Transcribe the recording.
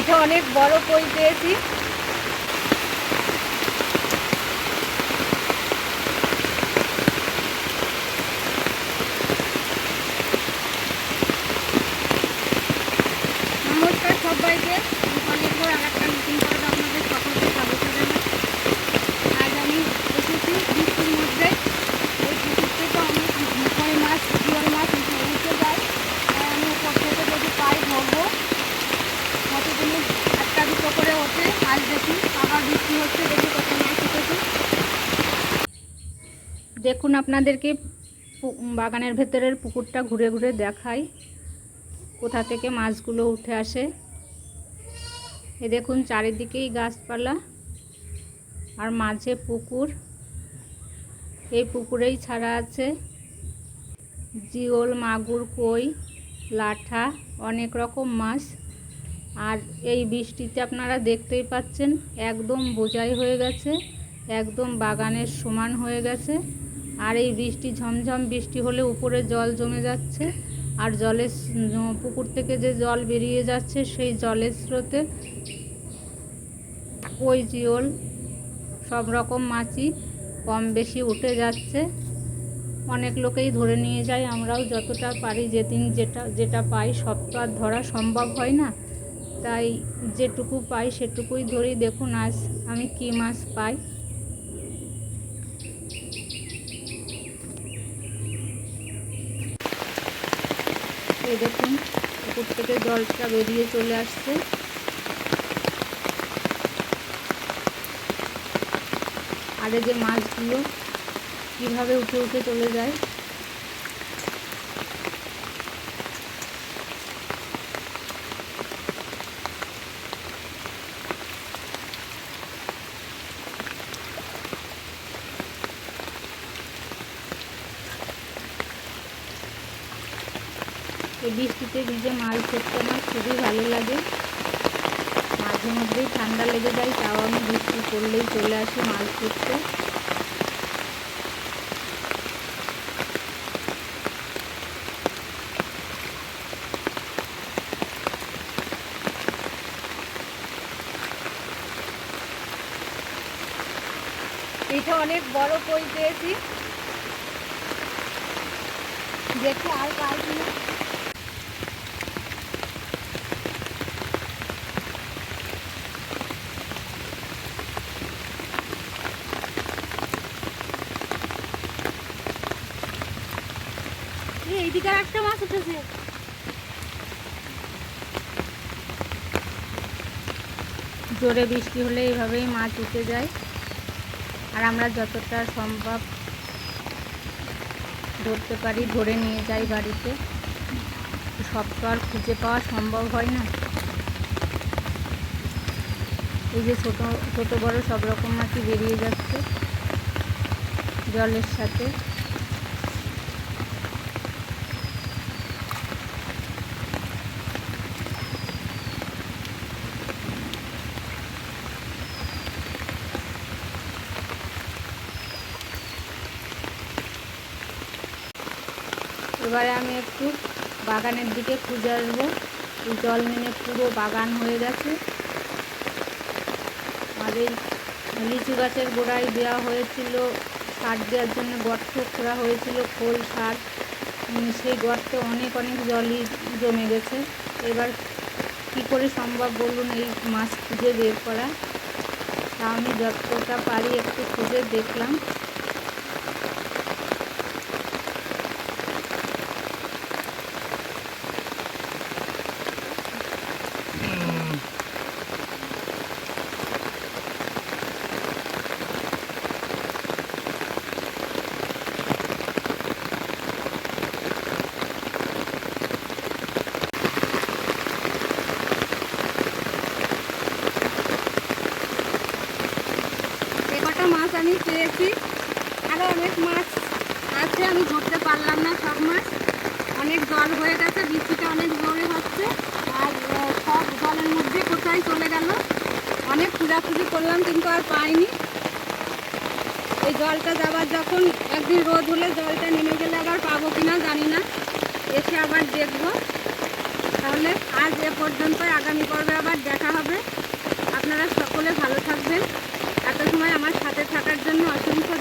এইটা অনেক বড় কই পেয়েছি। নমস্কার সবাইকে, অনেকবার আর একটা নতুন পর্বে আপনাদের সকলকে স্বাগত জানাই। আজ আমি এসেছি বৃষ্টির মধ্যে। এই পুকুর থেকে অনেক কই মাছ, জিওল মাছ উঠে যায়। আর আমি উপর থেকে যদি পাই ধরবো, কতদিনে একটা দুটো করে ওঠে। আজ দেখি আবার বৃষ্টি হচ্ছে, দেখি কত মাছ উঠেছে। দেখুন, আপনাদেরকে বাগানের ভেতরের পুকুরটা ঘুরে ঘুরে দেখাই কোথা থেকে মাছগুলো উঠে আসে। এ দেখুন, চারিদিকেই গাছপালা আর মাঝে পুকুর। এই পুকুরেই ছাড়া আছে জিওল, মাগুর, কই, লাঠা, অনেক রকম মাছ। আর এই বৃষ্টিতে আপনারা দেখতেই পাচ্ছেন একদম বোঝাই হয়ে গেছে, একদম বাগানের সমান হয়ে গেছে। আর এই বৃষ্টি, ঝমঝম বৃষ্টি হলে উপরে জল জমে যাচ্ছে, আর জলের পুকুর থেকে যে জল বেরিয়ে যাচ্ছে সেই জলের স্রোতে কই, জিওল সব রকম মাছই কম বেশি উঠে যাচ্ছে। অনেক লোকেই ধরে নিয়ে যায়, আমরাও যতটা পারি, যেদিন যেটা পাই সব তো আর ধরা সম্ভব হয় না, তাই যেটুকু পাই সেটুকুই ধরি। দেখুন আজ আমি কী মাছ পাই। এই দেখুন, পুকুর থেকে জলটা বেরিয়ে চলে আসছে। আর এই যে মাছগুলো কীভাবে উঠে উঠে চলে যায়। এই বৃষ্টিতে ভিজে মাছ ধরতে আমার খুবই ভালো লাগে। মাঝে মধ্যেই ঠান্ডা লেগে যায়, তাও আমি বৃষ্টি পড়লেই চলে আসি মাছ ধরতে। এইটা অনেক বড় কই পেয়েছি, দেখে আর পাই কিনা। এইদিকে একটা মাছ উঠেছে। জোরে বৃষ্টি হলে এইভাবেই মাছ উঠে যায়, আর আমরা যতটা সম্ভব ধরতে পারি ধরে নিয়ে যাই বাড়িতে। সব তো আর খুঁজে পাওয়া সম্ভব হয় না। এই যে ছোট ছোট বড় সব রকম মাছই বেরিয়ে যাচ্ছে জলের সাথে। এবারে আমি একটু বাগানের দিকে খুঁজে আসবো। এই জল নেমে পুরো বাগান হয়ে গেছে। আর এই লিচু গাছের গোড়ায় দেওয়া হয়েছিল সার দেওয়ার জন্য, গর্ত খোঁড়া হয়েছিল খোল সার, সেই গর্তে অনেক অনেক জলই জমে গেছে। এবার কি করে সম্ভব বলুন এই মাছ খুঁজে বের করা? তা আমি যতটা পারি একটু খুঁজে দেখলাম। মাছ আমি পেয়েছি, আরও অনেক মাছ আছে, আমি ধরতে পারলাম না সব মাছ। অনেক জল হয়ে গেছে, বৃষ্টিটা অনেক জোরে হচ্ছে, আর সব জলের মধ্যে কোথায় চলে গেল। অনেক খোঁজাখুঁজি করলাম কিন্তু আর পাইনি। এই জলটা যাবার যখন একদিন রোদ হলে জলটা নেমে গেলে আবার পাবো কিনা জানি না, এসে আবার দেখবো। তাহলে আজ এ পর্যন্তই, আগামী পর্বে আবার দেখা হবে। আপনারা সকলে ভালো থাকবেন। এত সময় আমার সাথে থাকার জন্য অসংখ্য